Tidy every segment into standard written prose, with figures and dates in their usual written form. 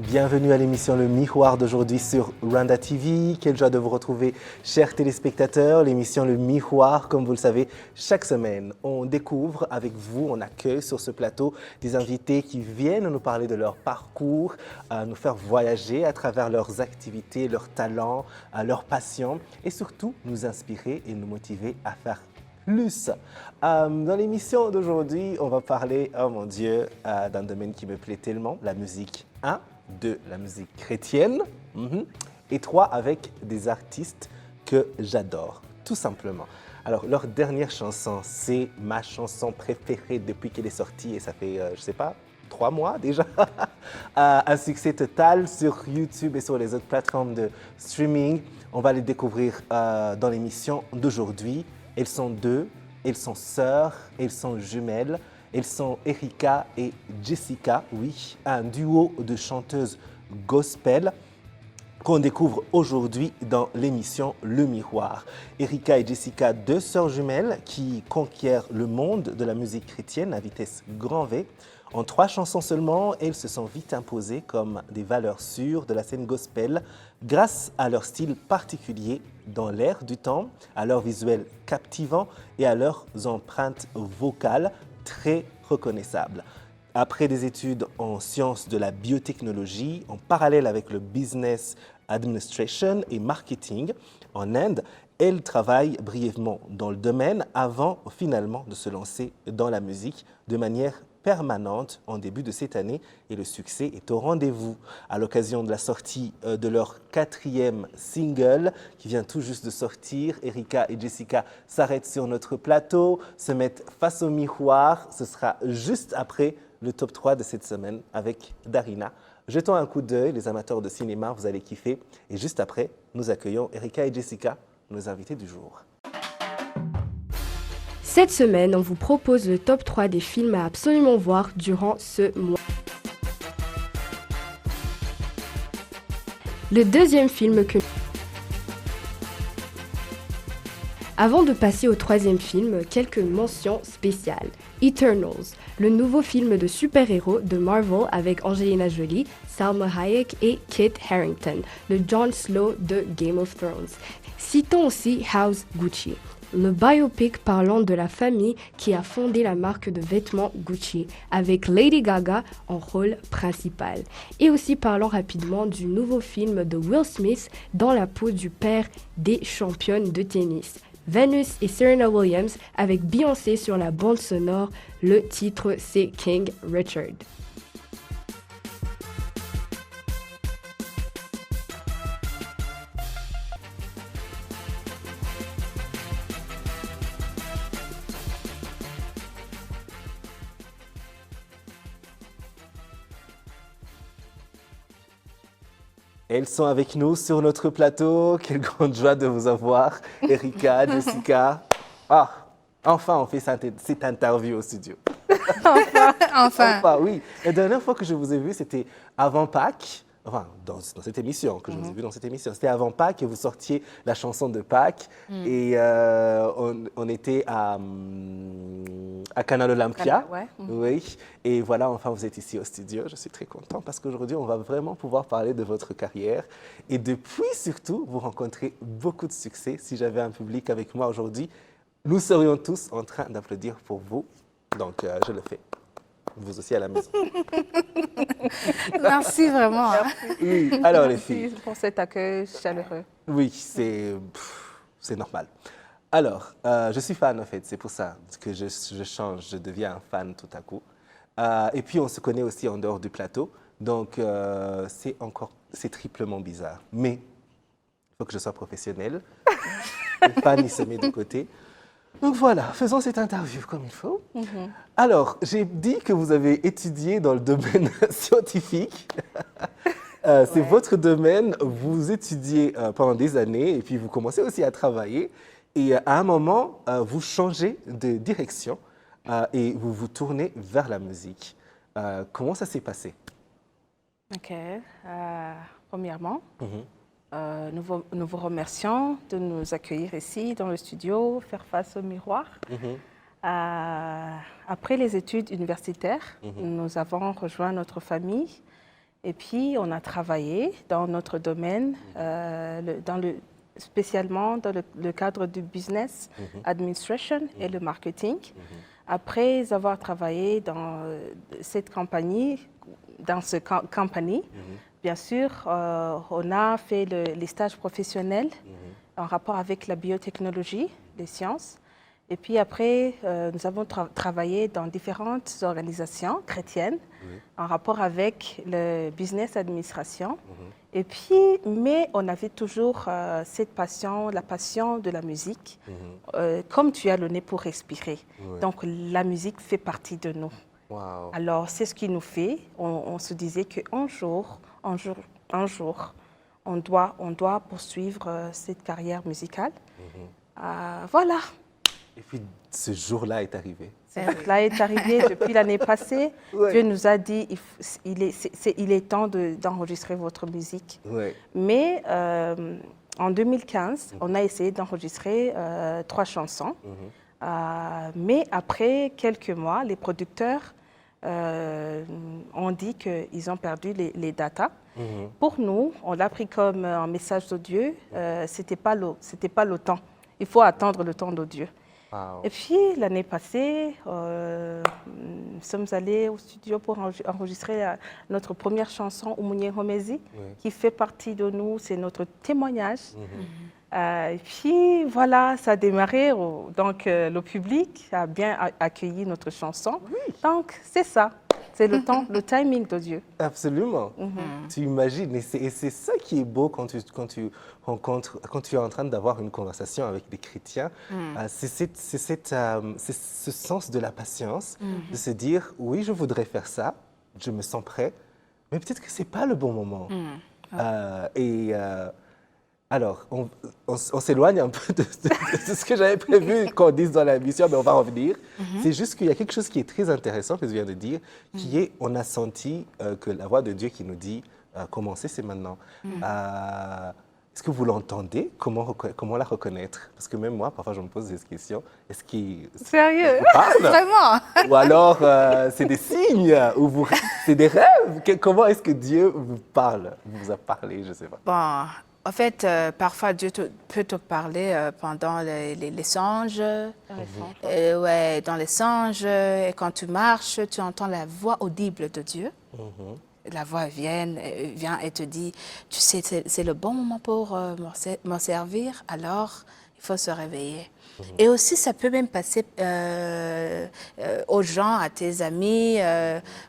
Bienvenue à l'émission Le Miroir d'aujourd'hui sur Rwanda TV. Quelle joie de vous retrouver, chers téléspectateurs. L'émission Le Miroir, comme vous le savez, chaque semaine, on découvre avec vous, on accueille sur ce plateau des invités qui viennent nous parler de leur parcours, nous faire voyager à travers leurs activités, leurs talents, leurs passions et surtout nous inspirer et nous motiver à faire plus. Dans l'émission d'aujourd'hui, on va parler, oh mon Dieu, d'un domaine qui me plaît tellement, la musique. 1, 2, la musique chrétienne. Et 3, avec des artistes que j'adore, tout simplement. Alors, leur dernière chanson, c'est ma chanson préférée depuis qu'elle est sortie et ça fait, je sais pas, 3 mois déjà. Un succès total sur YouTube et sur les autres plateformes de streaming. On va les découvrir dans l'émission d'aujourd'hui. Elles sont deux, elles sont sœurs, elles sont jumelles. Elles sont Erika et Jessica, oui, un duo de chanteuses gospel qu'on découvre aujourd'hui dans l'émission Le Miroir. Erika et Jessica, deux sœurs jumelles qui conquièrent le monde de la musique chrétienne à vitesse grand V. En 3 chansons seulement, elles se sont vite imposées comme des valeurs sûres de la scène gospel grâce à leur style particulier dans l'air du temps, à leur visuel captivant et à leurs empreintes vocales très reconnaissables. Après des études en sciences de la biotechnologie, en parallèle avec le business administration et marketing en Inde, elle travaille brièvement dans le domaine avant finalement de se lancer dans la musique de manière permanente en début de cette année et le succès est au rendez-vous. À l'occasion de la sortie de leur 4e single qui vient tout juste de sortir, Erika et Jessica s'arrêtent sur notre plateau, se mettent face au miroir. Ce sera juste après le top 3 de cette semaine avec Darina. Jetons un coup d'œil, les amateurs de cinéma, vous allez kiffer. Et juste après, nous accueillons Erika et Jessica, nos invités du jour. Cette semaine, on vous propose le top 3 des films à absolument voir durant ce mois. Le deuxième film que... Avant de passer au troisième film, quelques mentions spéciales. Eternals, le nouveau film de super-héros de Marvel avec Angelina Jolie, Salma Hayek et Kit Harington, le Jon Snow de Game of Thrones. Citons aussi House Gucci, le biopic parlant de la famille qui a fondé la marque de vêtements Gucci, avec Lady Gaga en rôle principal. Et aussi parlons rapidement du nouveau film de Will Smith dans la peau du père des championnes de tennis. Venus et Serena Williams avec Beyoncé sur la bande sonore. Le titre, c'est King Richard. Elles sont avec nous sur notre plateau. Quelle grande joie de vous avoir, Erika, Jessica. Ah, enfin, on fait cette interview au studio. Enfin, oui. La dernière fois que je vous ai vu, c'était avant Pâques. Enfin, dans cette émission, que je vous ai vu dans cette émission. C'était avant Pâques et vous sortiez la chanson de Pâques. Et on était à Canal Olympia. Ouais. Oui. Et voilà, enfin, vous êtes ici au studio. Je suis très content parce qu'aujourd'hui, on va vraiment pouvoir parler de votre carrière. Et depuis, surtout, vous rencontrez beaucoup de succès. Si j'avais un public avec moi aujourd'hui, nous serions tous en train d'applaudir pour vous. Donc, je le fais. Vous aussi à la maison. Merci vraiment. Oui. Alors, les Merci filles. pour cet accueil chaleureux. Oui, c'est normal. Alors, je suis fan en fait, c'est pour ça que je change, je deviens un fan tout à coup. Et puis, on se connaît aussi en dehors du plateau, donc c'est triplement bizarre. Mais il faut que je sois professionnel. Le fan, il se met de côté. Donc voilà, faisons cette interview comme il faut. Alors, j'ai dit que vous avez étudié dans le domaine scientifique. C'est votre domaine, vous étudiez pendant des années et puis vous commencez aussi à travailler. Et à un moment, vous changez de direction et vous vous tournez vers la musique. Comment ça s'est passé? OK. Premièrement, nous vous remercions de nous accueillir ici dans le studio, faire face au miroir. Après les études universitaires, nous avons rejoint notre famille Et puis, on a travaillé dans notre domaine, spécialement dans le cadre du business administration et le marketing. Après avoir travaillé dans cette compagnie, bien sûr, on a fait les stages professionnels en rapport avec la biotechnologie, les sciences. Et puis après, nous avons travaillé dans différentes organisations chrétiennes en rapport avec le business administration. Et puis, mais on avait toujours cette passion, la passion de la musique, comme tu as le nez pour respirer. Donc, la musique fait partie de nous. Wow. Alors, c'est ce qui nous fait. On se disait qu'un jour, on doit poursuivre cette carrière musicale. Voilà. Et puis, ce jour-là est arrivé. Cela est arrivé depuis l'année passée. Dieu nous a dit il est temps d'enregistrer votre musique. Mais en 2015, on a essayé d'enregistrer 3 chansons. Mais après quelques mois, les producteurs ont dit qu'ils ont perdu les datas. Pour nous, on l'a pris comme un message de Dieu. C'était pas le temps. Il faut attendre le temps de Dieu. Wow. Et puis, l'année passée, nous sommes allés au studio pour enregistrer notre première chanson, Umunye Homezi, qui fait partie de nous, c'est notre témoignage. Et puis, voilà, ça a démarré. Donc, le public a bien accueilli notre chanson. Donc, c'est ça. C'est le temps, le timing de Dieu. Absolument. Tu imagines, et c'est ça qui est beau quand tu es en train d'avoir une conversation avec des chrétiens. C'est ce sens de la patience, de se dire, oui, je voudrais faire ça, je me sens prêt, mais peut-être que ce n'est pas le bon moment. Alors, on s'éloigne un peu de ce que j'avais prévu qu'on dise dans la mission, mais on va revenir. C'est juste qu'il y a quelque chose qui est très intéressant que je viens de dire, qui est, on a senti que la voix de Dieu qui nous dit, commencez, c'est maintenant. Est-ce que vous l'entendez? Comment la reconnaître? Parce que même moi, parfois, je me pose des questions. Est-ce qu'il Sérieux? Vraiment? Ou alors, c'est des signes, ou c'est des rêves? Comment est-ce que Dieu vous parle, vous a parlé? Je ne sais pas. Bon, en fait, parfois Dieu peut te parler pendant les songes. Dans les songes, et quand tu marches, tu entends la voix audible de Dieu. La voix vient et te dit, tu sais, c'est le bon moment pour m'en servir, alors il faut se réveiller. Et aussi, ça peut même passer aux gens, à tes amis,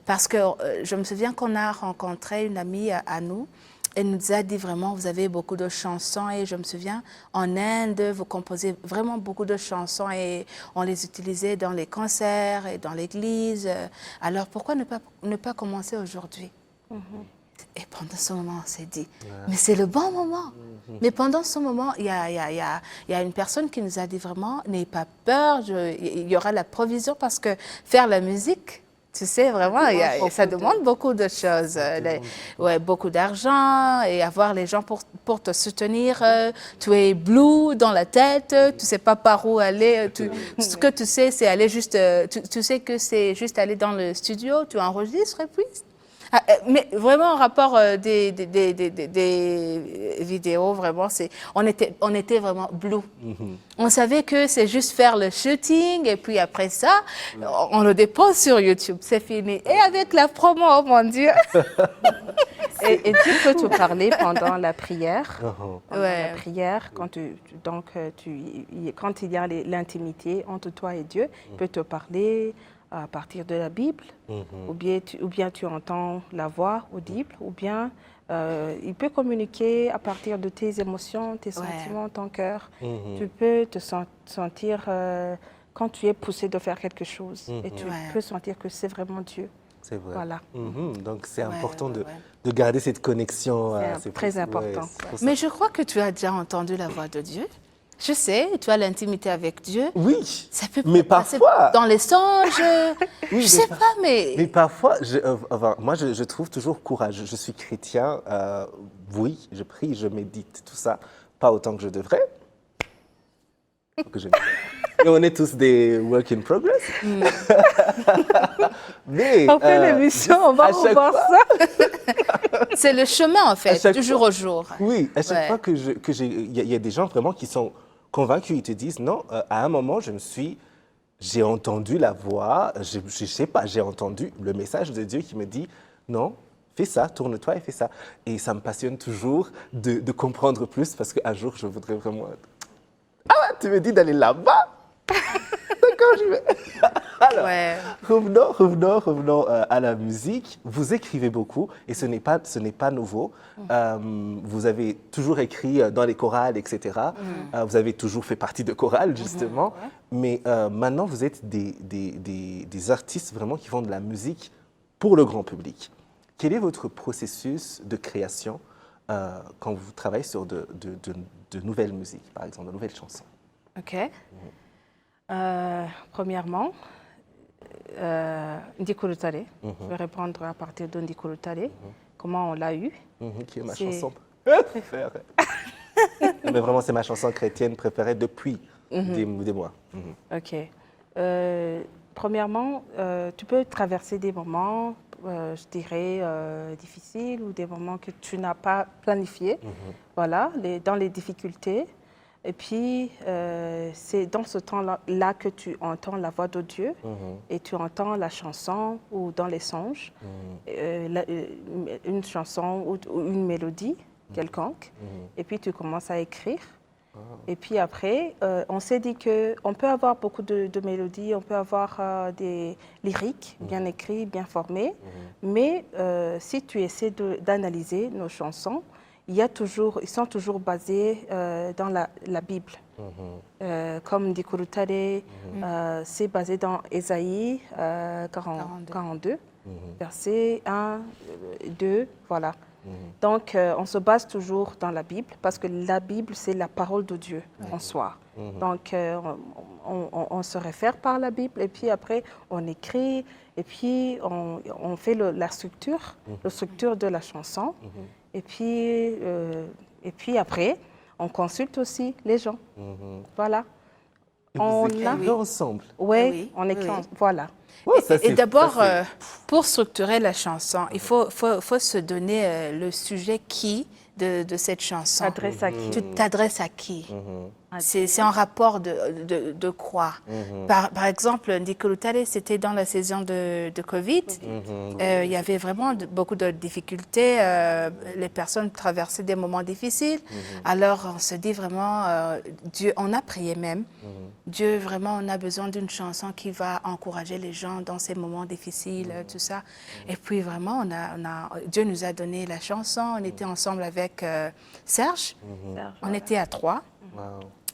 parce que je me souviens qu'on a rencontré une amie à nous. Elle nous a dit vraiment, vous avez beaucoup de chansons et je me souviens, en Inde, vous composez vraiment beaucoup de chansons et on les utilisait dans les concerts et dans l'église. Alors pourquoi ne pas commencer aujourd'hui? Et pendant ce moment, on s'est dit, mais c'est le bon moment. Mais pendant ce moment, il y a une personne qui nous a dit vraiment, n'ayez pas peur, il y aura la provision parce que faire la musique, tu sais, vraiment, ça demande beaucoup de choses. Beaucoup d'argent et avoir les gens pour te soutenir. Tu es blue dans la tête, tu ne sais pas par où aller. Ce que tu sais, c'est aller juste... Tu sais que c'est juste aller dans le studio, tu enregistres et puis... mais vraiment, en rapport des vidéos, vraiment, on était vraiment blue. On savait que c'est juste faire le shooting et puis après ça, on le dépose sur YouTube, c'est fini. Et avec la promo, oh mon Dieu! Et Dieu peut te parler pendant la prière. Pendant Ouais. la prière, quand il y a l'intimité entre toi et Dieu, il peut te parler à partir de la Bible, ou bien tu entends la voix audible, ou bien il peut communiquer à partir de tes émotions, tes sentiments, ton cœur. Tu peux te sentir quand tu es poussé de faire quelque chose, et tu peux sentir que c'est vraiment Dieu. C'est vrai. Voilà. Donc, c'est important de garder cette connexion. C'est très important. Mais je crois que tu as déjà entendu la voix de Dieu. Je sais, tu as l'intimité avec Dieu. Oui, Ça peut mais passer parfois... dans les songes. Oui, Je sais pas, mais... Mais parfois, moi, je trouve toujours courage. Je suis chrétien, oui, je prie, je médite, tout ça. Pas autant que je devrais. Faut que je... Et on est tous des work in progress. Mais après l'émission, on va revoir ça. C'est le chemin, en fait, du jour au jour. Oui, à chaque fois il y a des gens vraiment qui sont convaincus, ils te disent non, à un moment, j'ai entendu la voix, je sais pas, j'ai entendu le message de Dieu qui me dit non, fais ça, tourne-toi et fais ça. Et ça me passionne toujours de comprendre plus parce qu'un jour, je voudrais vraiment... Ah ouais, tu me dis d'aller là-bas? D'accord, j'y vais. Alors, revenons à la musique. Vous écrivez beaucoup et ce n'est pas nouveau. Vous avez toujours écrit dans les chorales, etc. Vous avez toujours fait partie de chorales, justement. Mais maintenant, vous êtes des artistes vraiment qui font de la musique pour le grand public. Quel est votre processus de création quand vous travaillez sur de nouvelles musiques, par exemple, de nouvelles chansons? OK. Premièrement, Ndiko Lutare. Je vais répondre à partir de Ndiko Lutare. Comment on l'a eu. Qui est ma chanson préférée. Mais vraiment, c'est ma chanson chrétienne préférée depuis des mois. OK. Premièrement, tu peux traverser des moments, je dirais, difficiles ou des moments que tu n'as pas planifiés. Voilà, dans les difficultés. Et puis, c'est dans ce temps-là que tu entends la voix de Dieu et tu entends la chanson ou dans les songes, une chanson ou une mélodie quelconque. Et puis, tu commences à écrire. Et puis après, on s'est dit qu'on peut avoir beaucoup de mélodies, on peut avoir des lyriques bien écrits, bien formés, mais si tu essaies d'analyser nos chansons, ils sont toujours basés dans la Bible. Comme Ndiko Lutare, c'est basé dans Ésaïe 42, versets 1, 2, voilà. Donc, on se base toujours dans la Bible parce que la Bible, c'est la parole de Dieu en soi. Donc, on se réfère par la Bible et puis après, on écrit et puis on fait la structure de la chanson. Et puis après, on consulte aussi les gens. Voilà. On écrit ensemble. Oui, on écrit voilà. Oh, et d'abord, pour structurer la chanson, il faut se donner le sujet de cette chanson. T'adresses à qui? Tu t'adresses à qui? C'est un rapport de quoi? Par exemple, Ndiko Lutare, c'était dans la saison de Covid. Il y avait vraiment beaucoup de difficultés. Les personnes traversaient des moments difficiles. Alors, on se dit vraiment, Dieu, on a prié même. Dieu, vraiment, on a besoin d'une chanson qui va encourager les gens dans ces moments difficiles, tout ça. Et puis, vraiment, Dieu nous a donné la chanson. On était ensemble avec Serge. On était à 3. Wow.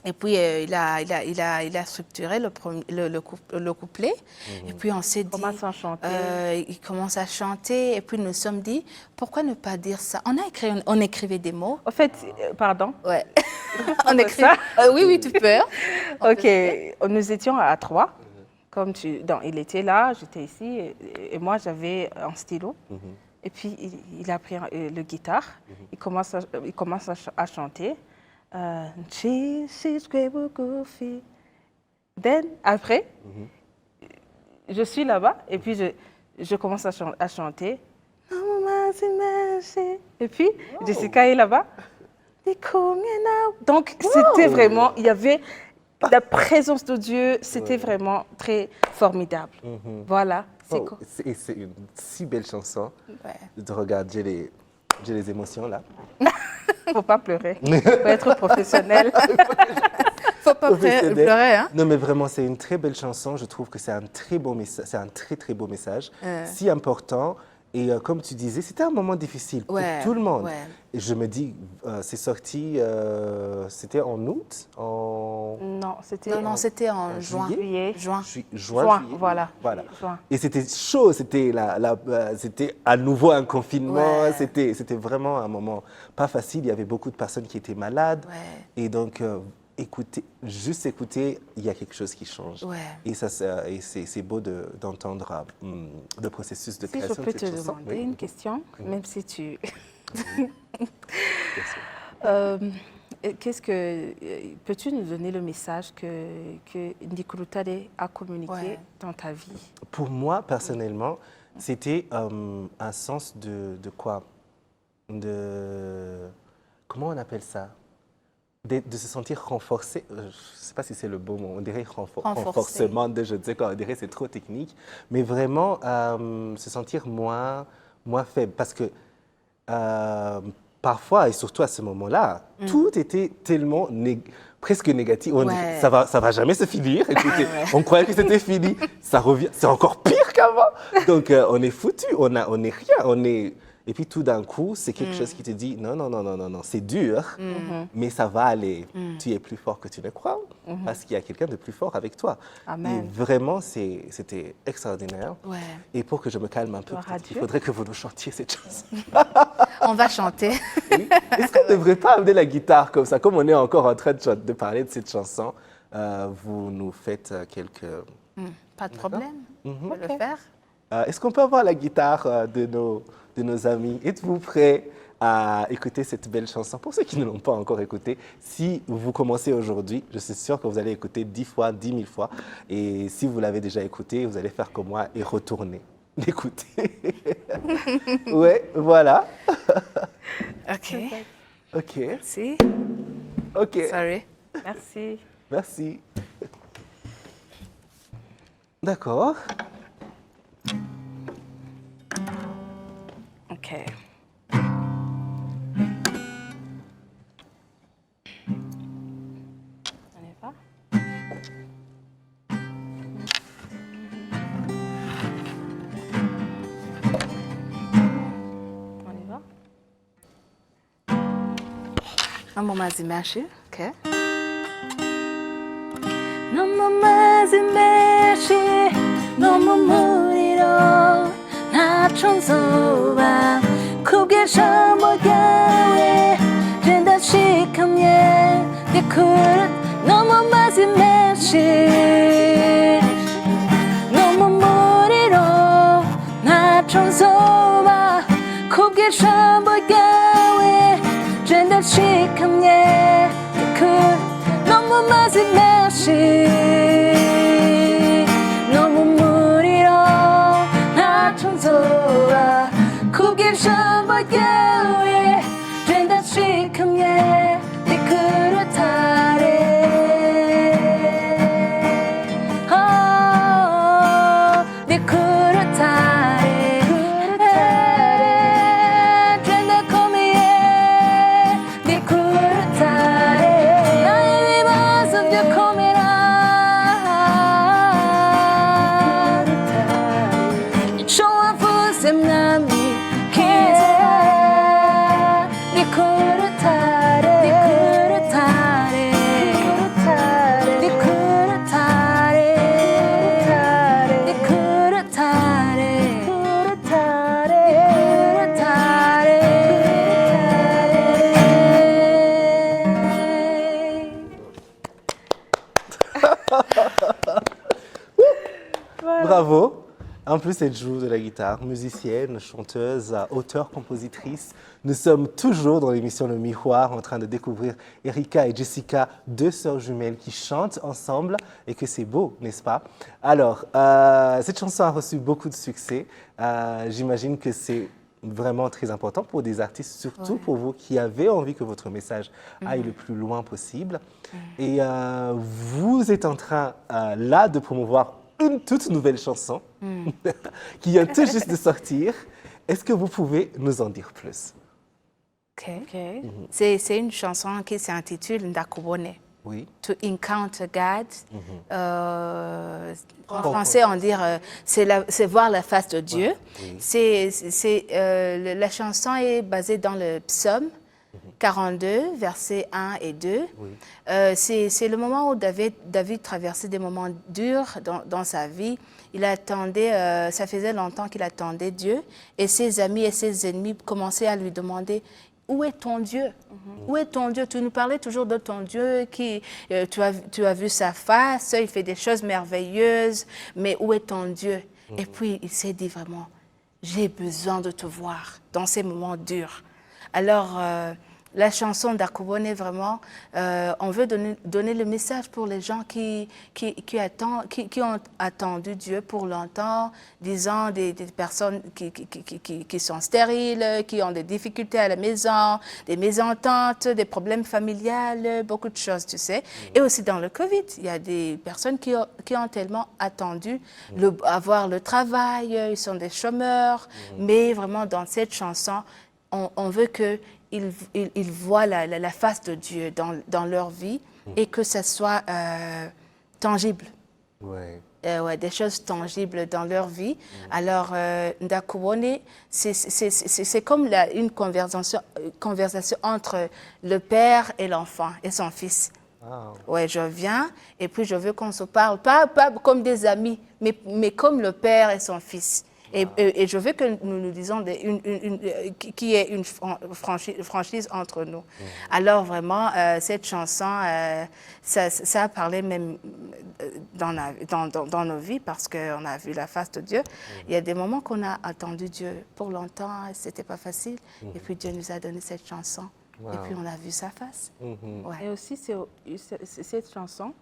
Et puis, il a structuré le couplet. Et puis, on s'est dit... Commence à chanter. Il commence à chanter. Et puis, nous nous sommes dit, pourquoi ne pas dire ça? On écrivait des mots. En fait, pardon. Ouais. On écrit. Oui, tu peux. OK. Nous étions à 3. Comme il était là, j'étais ici. Et moi, j'avais un stylo. Et puis, il a pris le guitare. Il commence à chanter. Then, après, je suis là-bas et puis je commence à chanter. Et puis, Jessica est là-bas. Donc, c'était vraiment, il y avait la présence de Dieu, c'était vraiment très formidable. Voilà. C'est une si belle chanson. De regarder, j'ai les émotions là. Faut pas pleurer. Faut être professionnel. Faut pas pleurer, hein? Non, mais vraiment, c'est une très belle chanson. Je trouve que c'est un très beau message. C'est un très très beau message, si important. Et comme tu disais, c'était un moment difficile pour tout le monde. Et je me dis, c'est sorti, c'était en août, Non, c'était en juin. Juin, voilà. Juin. Et c'était chaud, c'était à nouveau un confinement, c'était vraiment un moment pas facile. Il y avait beaucoup de personnes qui étaient malades. Et donc, juste écouter, il y a quelque chose qui change. Et c'est beau d'entendre le processus de création. Si je peux te demander une question, même si tu... Peux-tu nous donner le message que Ndikurutare a communiqué dans ta vie? Pour moi, personnellement, c'était un sens de quoi? Comment on appelle ça? De se sentir renforcé. Je ne sais pas si c'est le beau mot. On dirait renforcement. Je disais qu'on dirait c'est trop technique. Mais vraiment, se sentir moins faible. Parce que parfois, et surtout à ce moment-là, tout était tellement presque négatif. On dit, ça va jamais se finir. Écoutez, on croyait que c'était fini. Ça revient. C'est encore pire qu'avant. Donc, on est foutu. On n'est rien. Et puis tout d'un coup, c'est quelque chose qui te dit non, c'est dur, mais ça va aller. Tu es plus fort que tu ne crois, parce qu'il y a quelqu'un de plus fort avec toi. Amen. Et vraiment, c'était extraordinaire. Ouais. Et pour que je me calme un peu, il faudrait que vous nous chantiez cette chanson. On va chanter. Oui. Est-ce qu'on ne devrait pas amener la guitare comme ça? Comme on est encore en train de parler de cette chanson, vous nous faites quelques... Pas de problème, on peut le faire. Est-ce qu'on peut avoir la guitare de nos amis? Êtes-vous prêts à écouter cette belle chanson? Pour ceux qui ne l'ont pas encore écoutée, si vous commencez aujourd'hui, je suis sûr que vous allez écouter 10 fois, 10 000 fois. Et si vous l'avez déjà écoutée, vous allez faire comme moi et retourner l'écouter. Ouais, voilà. OK. OK. Merci. OK. Sorry. Merci. Merci. D'accord. OK. On y va? On y va? Mambo mazi menshi. OK. 너무 마지막이 너무 무리로 나 청소와 크게 셔머야에 된다 시kamye 내 그릇 너무 마지막이 너무 무리로 나 청소와 크게 셔머야에 된다 시kamye 내 그릇 너무 마지막이 너무 무리로 나 청소와 굽게 셔버겨에 된다 시큼예 네 그릇 아래 네 그릇 아래 된다 코미에 네 그릇 아래 나의 위반성 저 코미라 좋아 부셈남이 기자 네 그릇 아래 네 그릇 아래 네 그릇 아래 네 그릇 아래 그릇 아래 Bravo. En plus, elle joue de la guitare, musicienne, chanteuse, auteure, compositrice. Nous sommes toujours dans l'émission Le Miroir en train de découvrir Erika et Jessica, deux sœurs jumelles qui chantent ensemble et que c'est beau, n'est-ce pas? Alors, cette chanson a reçu beaucoup de succès. J'imagine que c'est vraiment très important pour des artistes, surtout pour vous qui avez envie que votre message aille le plus loin possible. Et vous êtes en train, là, de promouvoir une toute nouvelle chanson qui vient tout juste de sortir. Est-ce que vous pouvez nous en dire plus? OK. C'est une chanson qui s'intitule Ndakubone. Oui. To encounter God. En français, on dit c'est voir la face de Dieu. Oui. La chanson est basée dans le psaume 42, versets 1 et 2. Oui. C'est le moment où David traversait des moments durs dans sa vie. Il attendait, ça faisait longtemps qu'il attendait Dieu. Et ses amis et ses ennemis commençaient à lui demander « Où est ton Dieu? Où est ton Dieu? Tu nous parlais toujours de ton Dieu, qui, tu as vu sa face, il fait des choses merveilleuses, mais où est ton Dieu ?» Et puis il s'est dit vraiment « J'ai besoin de te voir dans ces moments durs. » Alors, la chanson d'Akubone, vraiment, on veut donner le message pour les gens qui ont attendu Dieu pour longtemps, disant des personnes qui sont stériles, qui ont des difficultés à la maison, des mésententes, des problèmes familiales, beaucoup de choses, tu sais. Et aussi dans le Covid, il y a des personnes qui ont tellement attendu avoir le travail, ils sont des chômeurs, mais vraiment dans cette chanson, on veut qu'ils voient la face de Dieu dans leur vie et que ça soit tangible. Ouais. Ouais, des choses tangibles dans leur vie. Alors, Ndakubone, c'est comme une conversation entre le père et l'enfant et son fils. Wow. Ouais, je viens et puis je veux qu'on se parle, pas comme des amis, mais comme le père et son fils. Et je veux que nous disons qu'il y ait une franchise entre nous. Alors vraiment, cette chanson, ça a parlé même dans nos vies parce qu'on a vu la face de Dieu. Il y a des moments qu'on a attendu Dieu pour longtemps, et c'était pas facile. Et puis Dieu nous a donné cette chanson. Wow. Et puis on a vu sa face. Ouais. Et aussi, cette chanson,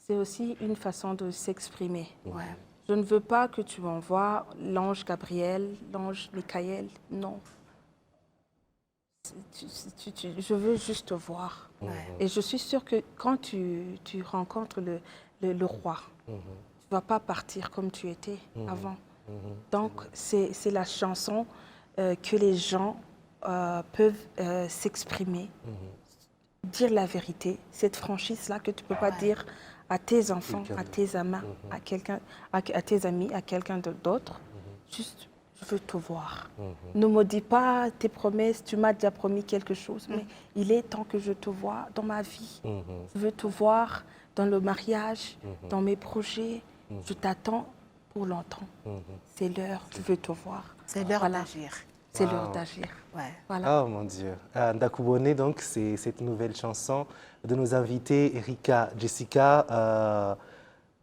c'est aussi une façon de s'exprimer. Ouais. Je ne veux pas que tu envoies l'ange Gabriel, l'ange Michael, non. Je veux juste te voir. Et je suis sûre que quand tu rencontres le roi, tu ne vas pas partir comme tu étais avant. Donc, c'est la chanson que les gens peuvent s'exprimer, dire la vérité, cette franchise-là que tu ne peux pas dire à tes enfants, à tes amis, à tes amis, à quelqu'un d'autre. Juste, je veux te voir. Ne me dis pas tes promesses, tu m'as déjà promis quelque chose, mais il est temps que je te vois dans ma vie. Je veux te voir dans le mariage, dans mes projets. Je t'attends pour longtemps. C'est l'heure, je veux te voir. C'est l'heure d'agir. C'est l'heure d'agir. Ouais. Voilà. Oh mon Dieu. Ndakubone, donc, c'est cette nouvelle chanson de nos invités, Erika, Jessica.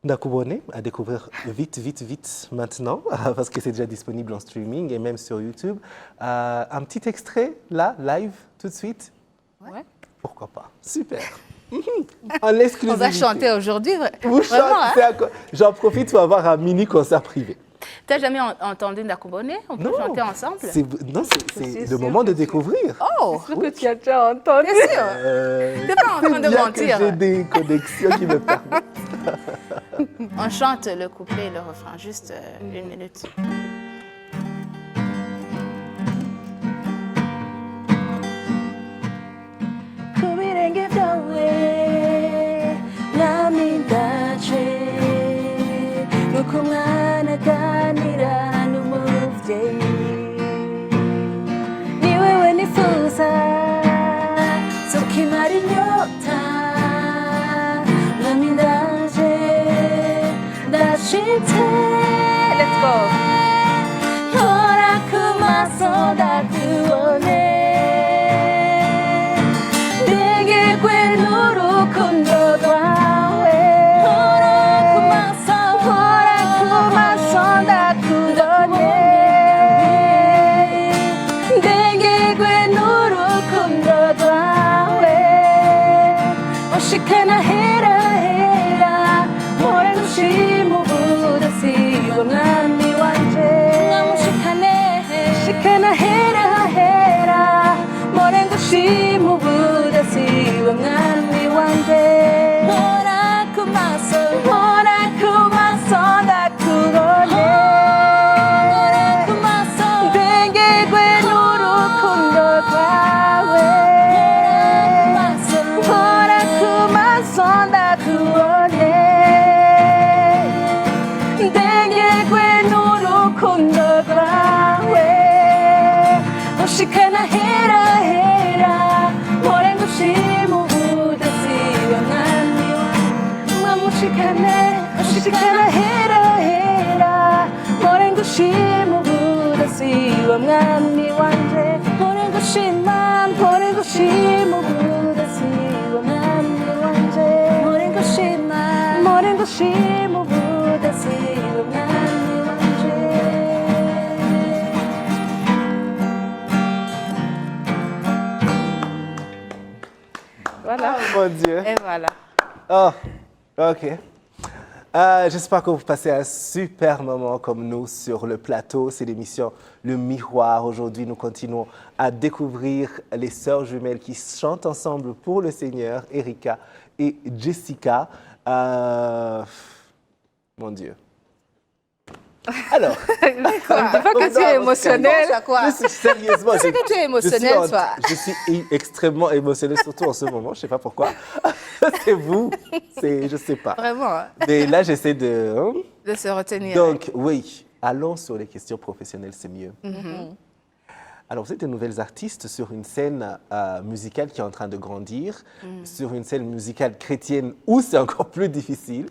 Ndakubone, à découvrir vite maintenant, parce que c'est déjà disponible en streaming et même sur YouTube. Un petit extrait, là, live, tout de suite. Ouais. Pourquoi pas. Super. En exclusivité. On va chanter aujourd'hui. Vous chantez, hein? J'en profite pour avoir un mini concert privé. Tu n'as jamais entendu Ndakubone? On peut chanter ensemble? Non, c'est le moment de découvrir. Oh, c'est ce que tu as déjà entendu. Bien sûr. Tu n'es pas en train de mentir. J'ai des connexions qui me permettent. On chante le couplet et le refrain, juste 1 minute. kumwanaganira n'umuvyeyi ni wewe nifuza zokimara inyota mwami ndaje ndashitse. Let's go. Hora ku maso ndakubone ntegekwe n'urukundo rwawe. Shikana hera hera more nushimu budasi umwami wanje shikana hera hera more nushimu budasi umwami wanje hora kumaso ndakubone hora kumaso ndengegwe n'urukundo rwawe. Song Voilà. Mon Dieu. Et voilà. Oh, ok. J'espère que vous passez un super moment comme nous sur le plateau. C'est l'émission Le Miroir. Aujourd'hui, nous continuons à découvrir les sœurs jumelles qui chantent ensemble pour le Seigneur, Erika et Jessica. Mon Dieu. Alors, On ne dit pas que tu es émotionnel. sérieusement, C'est que tu es émotionnel, toi. Je suis extrêmement émotionnel, surtout en ce moment. Je ne sais pas pourquoi. C'est vous. Je ne sais pas. Vraiment, hein, Mais là, j'essaie de... de se retenir. Donc, oui, allons sur les questions professionnelles, c'est mieux. Alors, vous êtes de nouvelles artistes sur une scène musicale qui est en train de grandir, sur une scène musicale chrétienne où c'est encore plus difficile.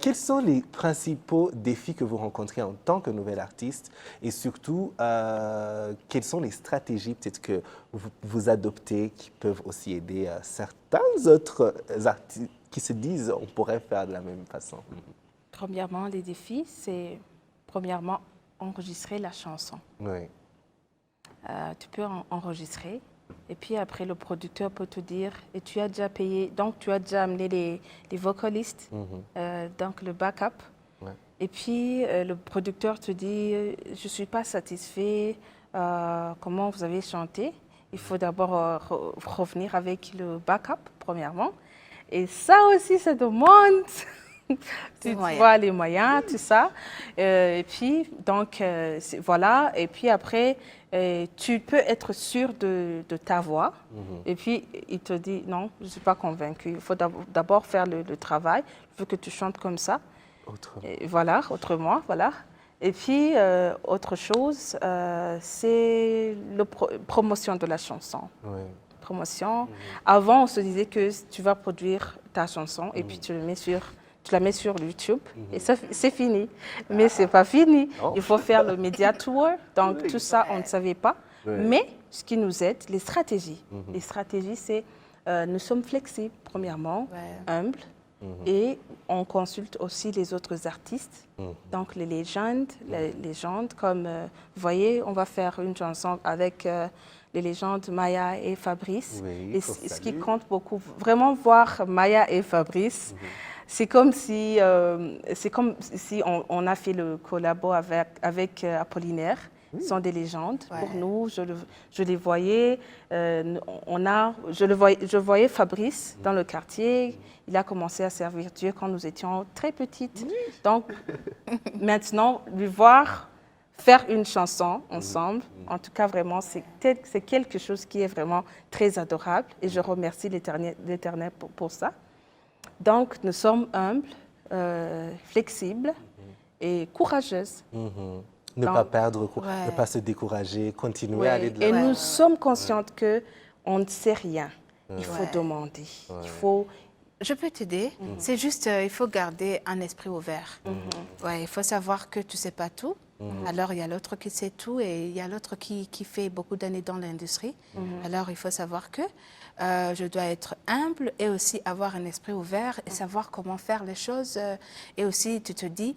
Quels sont les principaux défis que vous rencontrez en tant que nouvelle artiste et surtout, quelles sont les stratégies peut-être que vous adoptez qui peuvent aussi aider certains autres artistes qui se disent on pourrait faire de la même façon? Premièrement, les défis, c'est premièrement enregistrer la chanson. Oui. Tu peux enregistrer et puis après le producteur peut te dire et tu as déjà payé, donc tu as déjà amené les vocalistes, donc le backup. Ouais. Et puis le producteur te dit je ne suis pas satisfait, comment vous avez chanté. Il faut d'abord revenir avec le backup premièrement. Et ça aussi, ça demande... tu vois les moyens, tout ça. Et puis, donc, voilà. Et puis après, tu peux être sûr de ta voix. Et puis, il te dit, non, je ne suis pas convaincue. Il faut d'abord faire le travail. Il faut que tu chantes comme ça. Autrement. Et voilà, autrement, voilà. Et puis, autre chose, c'est la promotion de la chanson. Oui. Promotion. Avant, on se disait que tu vas produire ta chanson et puis tu la mets sur YouTube et ça, c'est fini. Mais ce n'est pas fini. Oh. Il faut faire le Media Tour. Donc, tout ça, on ne savait pas. Oui. Mais ce qui nous aide, les stratégies. Les stratégies, c'est nous sommes flexibles, premièrement, humbles. Et on consulte aussi les autres artistes, donc les légendes, comme, vous voyez, on va faire une chanson avec les légendes Maya et Fabrice. Oui, et ce qui compte beaucoup, vraiment voir Maya et Fabrice, c'est comme si on a fait le collabo avec Apollinaire. Ce sont des légendes pour nous. Je les voyais. Je voyais Fabrice dans le quartier. Il a commencé à servir Dieu quand nous étions très petites. Donc, maintenant, lui voir faire une chanson ensemble, en tout cas, vraiment, c'est quelque chose qui est vraiment très adorable. Et je remercie l'Éternel pour ça. Donc, nous sommes humbles, flexibles et courageuses. Ne pas perdre, ne pas se décourager, continuer à aller de l'avant. Et nous sommes conscientes qu'on ne sait rien. Il faut demander. Il faut... Je peux t'aider. C'est juste, il faut garder un esprit ouvert. Il faut savoir que tu ne sais pas tout. Alors, il y a l'autre qui sait tout et il y a l'autre qui fait beaucoup d'années dans l'industrie. Alors, il faut savoir que je dois être humble et aussi avoir un esprit ouvert et savoir comment faire les choses. Et aussi, tu te dis,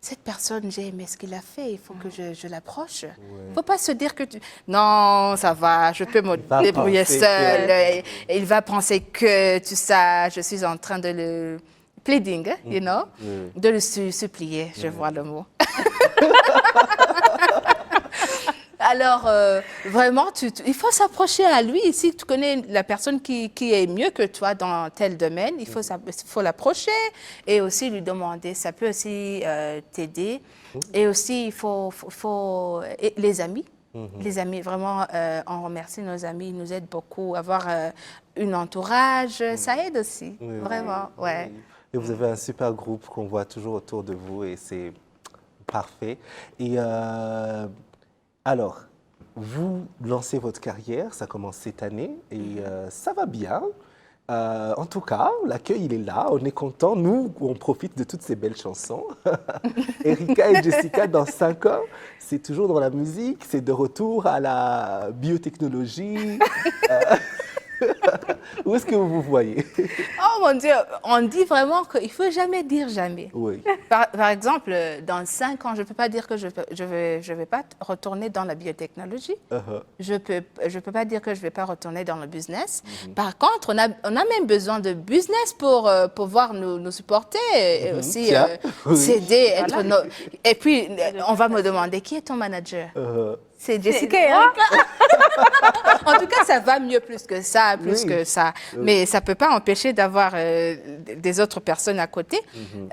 cette personne, j'ai aimé ce qu'il a fait, il faut que je l'approche. Il ne faut pas se dire que non, ça va, je peux me débrouiller seule. Il va penser que, tu sais, je suis en train de le pleading, you know, de le supplier, je vois le mot. Alors, vraiment, il faut s'approcher à lui. Si tu connais la personne qui est mieux que toi dans tel domaine, il faut l'approcher et aussi lui demander. Ça peut aussi t'aider. Et aussi, il faut et les amis. Les amis, vraiment, on remercie nos amis. Ils nous aident beaucoup. Avoir un entourage, ça aide aussi. Vraiment, ouais. Et vous avez un super groupe qu'on voit toujours autour de vous et c'est parfait. Et... alors, vous lancez votre carrière, ça commence cette année et ça va bien. En tout cas, l'accueil, il est là, on est content. Nous, on profite de toutes ces belles chansons. Erika et Jessica, dans 5 ans, c'est toujours dans la musique, c'est de retour à la biotechnologie. Où est-ce que vous vous voyez? Oh mon Dieu, on dit vraiment qu'il ne faut jamais dire jamais. Oui. Par exemple, dans 5 ans, je ne peux pas dire que je vais pas retourner dans la biotechnologie. Je peux pas dire que je ne vais pas retourner dans le business. Par contre, on a même besoin de business pour pouvoir nous supporter et aussi s'aider. Et puis, on va me demander, qui est ton manager? C'est Jessica et Erika. En tout cas, ça va mieux plus que ça. Mais ça ne peut pas empêcher d'avoir des autres personnes à côté.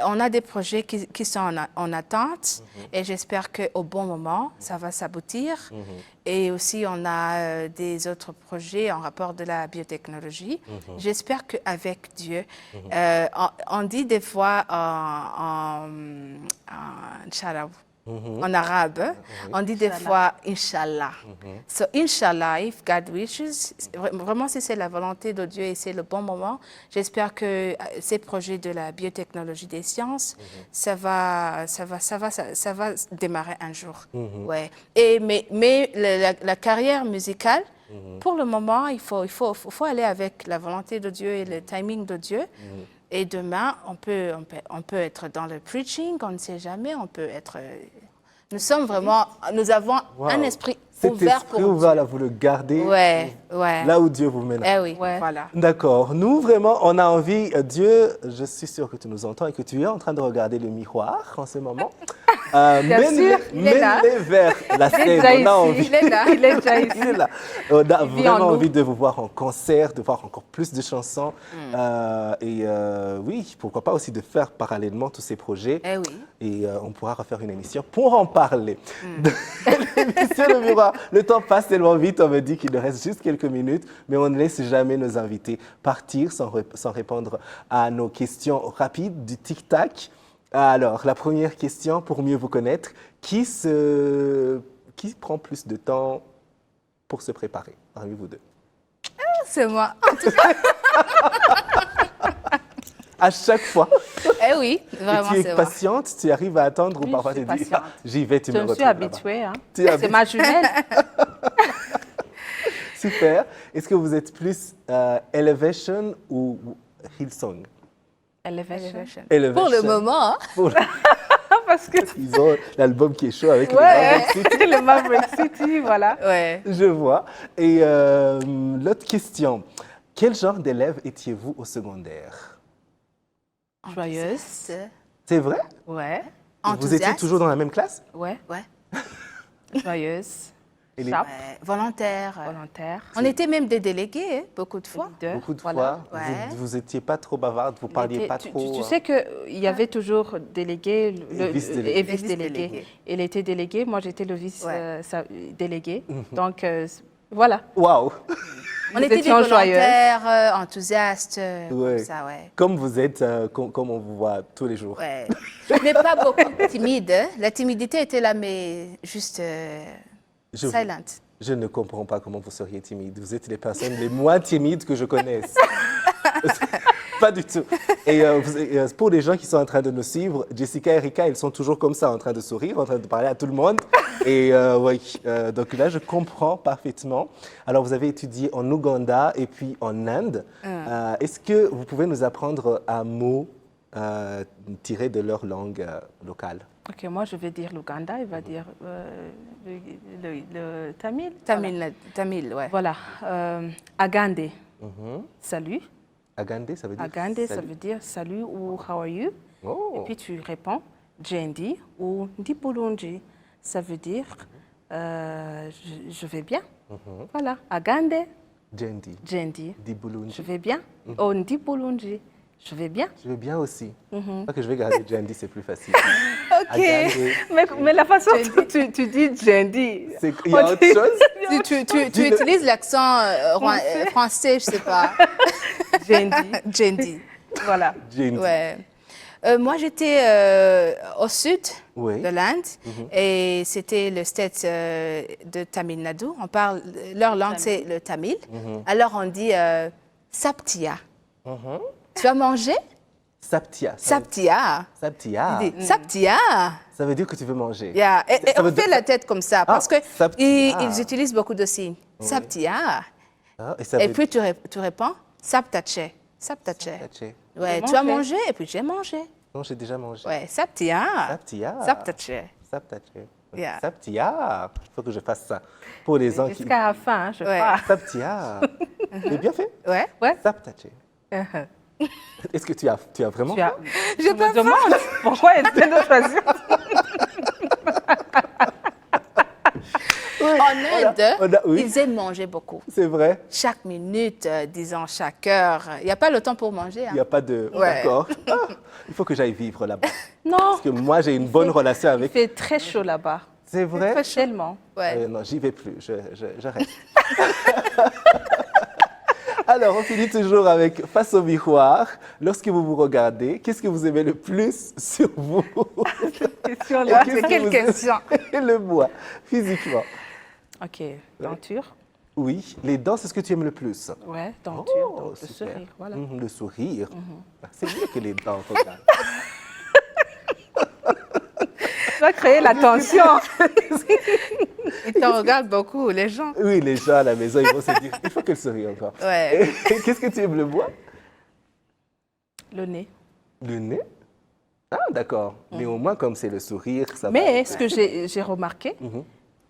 On a des projets qui sont en attente et j'espère qu'au bon moment, ça va s'aboutir. Et aussi, on a des autres projets en rapport de la biotechnologie. J'espère qu'avec Dieu, on dit des fois en en arabe, on dit des fois Inch'Allah. So, Inch'Allah, if God wishes, vraiment si c'est la volonté de Dieu et c'est le bon moment, j'espère que ces projets de la biotechnologie des sciences, ça va démarrer un jour. Ouais. Mais la carrière musicale, pour le moment, il faut aller avec la volonté de Dieu et le timing de Dieu. Et demain, on peut être dans le preaching, on ne sait jamais, on peut être... nous avons un esprit ouvert pour Dieu. Là, vous le gardez là où Dieu vous mène. Eh oui, voilà. D'accord. Nous, vraiment, on a envie, Dieu, je suis sûre que tu nous entends et que tu es en train de regarder le miroir en ce moment. Mène-les vers la scène. On a envie. Il est là. Il est déjà ici. Il est là. On a vraiment envie de vous voir en concert, de voir encore plus de chansons. Oui, pourquoi pas aussi de faire parallèlement tous ces projets. Eh oui. Et on pourra refaire une émission pour en parler. L'émission Le Miroir, le temps passe tellement vite, on me dit qu'il nous reste juste quelques minutes, mais on ne laisse jamais nos invités partir sans répondre à nos questions rapides du tic-tac. Alors, la première question, pour mieux vous connaître, qui prend plus de temps pour se préparer parmi vous deux? C'est moi. À chaque fois. Eh oui, vraiment, et tu es patiente, tu arrives à attendre ou parfois tu dis j'y vais, tu me retrouves. Je suis habituée. Hein. C'est ma jumelle. Super. Est-ce que vous êtes plus Elevation ou Hillsong? Elevation. Pour le moment. Parce que ils ont l'album qui est chaud avec le Maverick City, voilà. Ouais. Je vois. Et l'autre question, quel genre d'élève étiez-vous au secondaire? Joyeuse. C'est vrai? Ouais. Vous étiez toujours dans la même classe? Ouais. Joyeuse. Volontaire. On était même des délégués, beaucoup de fois. Beaucoup de fois. Vous n'étiez pas trop bavarde, vous ne parliez pas trop. Tu sais qu'il y avait toujours délégué et vice-délégué. Il était délégué, moi j'étais le vice-délégué. Donc voilà. Waouh! On était des volontaires, enthousiastes, ça, Comme vous êtes, comme on vous voit tous les jours. Ouais. Mais pas beaucoup timide. La timidité était là, mais juste silent. Je ne comprends pas comment vous seriez timide. Vous êtes les personnes les moins timides que je connaisse. Pas du tout. Et pour les gens qui sont en train de nous suivre, Jessica et Erika, ils sont toujours comme ça, en train de sourire, en train de parler à tout le monde. Et donc là, je comprends parfaitement. Alors, vous avez étudié en Ouganda et puis en Inde. Est-ce que vous pouvez nous apprendre un mot tiré de leur langue locale? Ok, moi je vais dire l'Ouganda, il va dire le Tamil. Tamil, ouais. Voilà. Agande, salut. Agande, ça veut dire Agande, salut. Ça veut dire salut ou how are you. Et puis tu réponds Jendi ou Ndipulunji. Ça veut dire je vais bien. Voilà. Agande. Jendi. Ndipulunji. Je vais bien. Oh, Ndipulunji. Je vais bien. Je vais bien aussi. Pas que je vais garder Jendi, c'est plus facile. Ok. Mais la façon dont tu dis Jendi. Il y a autre chose? Tu utilises l'accent français, je ne sais pas. Jendi. Voilà. Jendi. Ouais. Moi, j'étais au sud de l'Inde et c'était le state de Tamil Nadu. Leur langue, c'est le tamil. Alors, on dit saptia. Tu vas manger? Saptia. Saptia. Saptia. Saptia. Ça veut dire que tu veux manger. Yeah. Et on fait la tête comme ça parce qu'ils utilisent beaucoup de signes. Saptia. Et puis tu réponds Saptache. Saptache. Ouais, tu as mangé et puis j'ai mangé. Non, j'ai déjà mangé. Ouais, saptia. Saptia. Saptache. Saptache. Yeah. Saptia. Il faut que je fasse ça. Pour les gens qui... Jusqu'à la fin, je Ouais. crois. Saptia. J'ai bien fait. Ouais. Saptache. Est-ce que tu as vraiment Tu as- faim? Je me demande pourquoi elle essaie de choisir. En Inde, oui. ils aiment manger beaucoup. C'est vrai. Chaque minute, disons chaque heure. Il n'y a pas le temps pour manger. Il n'y a pas de... Ouais. D'accord. Ah, il faut que j'aille vivre là-bas. Non, Parce que moi, j'ai une bonne relation il avec... fait très chaud là-bas. C'est vrai? Tellement. Ouais. Non, j'y vais plus. Je reste. Alors, on finit toujours avec face au miroir. Lorsque vous vous regardez, qu'est-ce que vous aimez le plus sur vous? Question-là. Et qu'est-ce que quelle vous question? aimez le moi, physiquement? Ok, denture. Oui, les dents, c'est ce que tu aimes le plus. Ouais, denture, Oh, donc le super. sourire, voilà. Le sourire. Ah, c'est mieux que les dents, regarde. Tu vas créer la tension. Ils te regardent beaucoup, les gens. Oui, les gens à la maison, ils vont se dire, il faut qu'elle sourie encore. Ouais. Et qu'est-ce que tu aimes le moi? Le nez. Le nez? Ah, d'accord. Mais au moins, comme c'est le sourire, ça va. Mais ce que j'ai remarqué,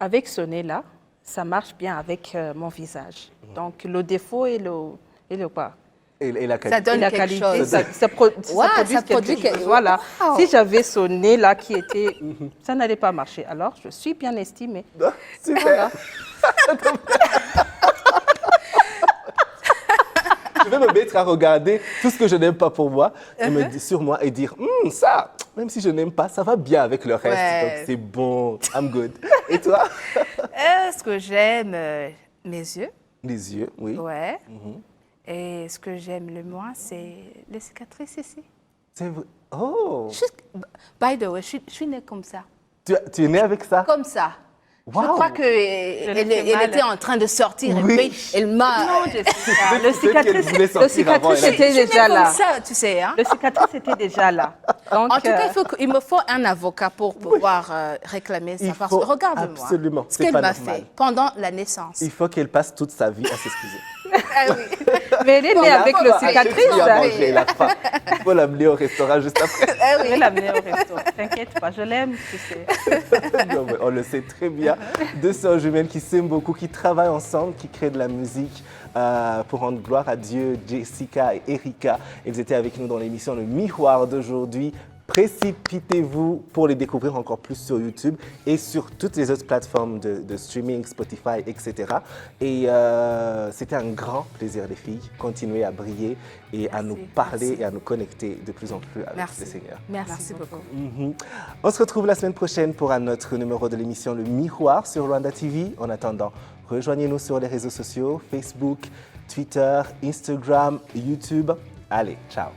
avec ce nez-là, ça marche bien avec mon visage. Donc le défaut et le quoi. Et la Ça qualité. donne Et la quelque qualité, chose. ça produit quelque chose. Voilà. Wow. Si j'avais ce nez-là qui était, ça n'allait pas marcher. Alors je suis bien estimée. Ah, super. Je vais me mettre à regarder tout ce que je n'aime pas pour moi, sur moi et dire, ça, même si je n'aime pas, ça va bien avec le reste. Ouais. Donc c'est bon, I'm good. Et toi? Ce que j'aime, mes yeux. Les yeux, oui. Ouais. Et ce que j'aime le moins, c'est les cicatrices ici. C'est vrai. Oh, By the way, je suis née comme ça. tu es né avec ça? Comme ça. Wow. Je crois qu'elle elle était en train de sortir Oui. et puis elle m'a... Non, Jessica, le Peut-être qu'elle voulait sortir avant, cicatrice elle a- était Je suis née déjà comme là. ça, tu sais. Hein? Le cicatrice était déjà là. Donc, En tout cas, il me faut un avocat pour pouvoir réclamer ça. Il Parce faut que regarde-moi absolument, ce c'est qu'elle pas m'a normal. fait pendant la naissance. Il faut qu'elle passe toute sa vie à s'excuser. Ah oui. mais elle est née avec le cicatrice. Tu as hein. mangé la faim. Il faut l'amener au restaurant juste après. Je vais l'amener au resto. T'inquiète pas, je l'aime, tu sais. Non, mais on le sait très bien. Deux sœurs jumelles qui s'aiment beaucoup, qui travaillent ensemble, qui créent de la musique pour rendre gloire à Dieu, Jessica et Erika. Elles étaient avec nous dans l'émission Le Miroir d'aujourd'hui. Précipitez-vous pour les découvrir encore plus sur YouTube et sur toutes les autres plateformes de streaming, Spotify, etc. Et c'était un grand plaisir, les filles. Continuez à briller et à nous parler et à nous connecter de plus en plus avec le Seigneur. Merci beaucoup. On se retrouve la semaine prochaine pour un autre numéro de l'émission Le Miroir sur Rwanda TV. En attendant, rejoignez-nous sur les réseaux sociaux, Facebook, Twitter, Instagram, YouTube. Allez, ciao.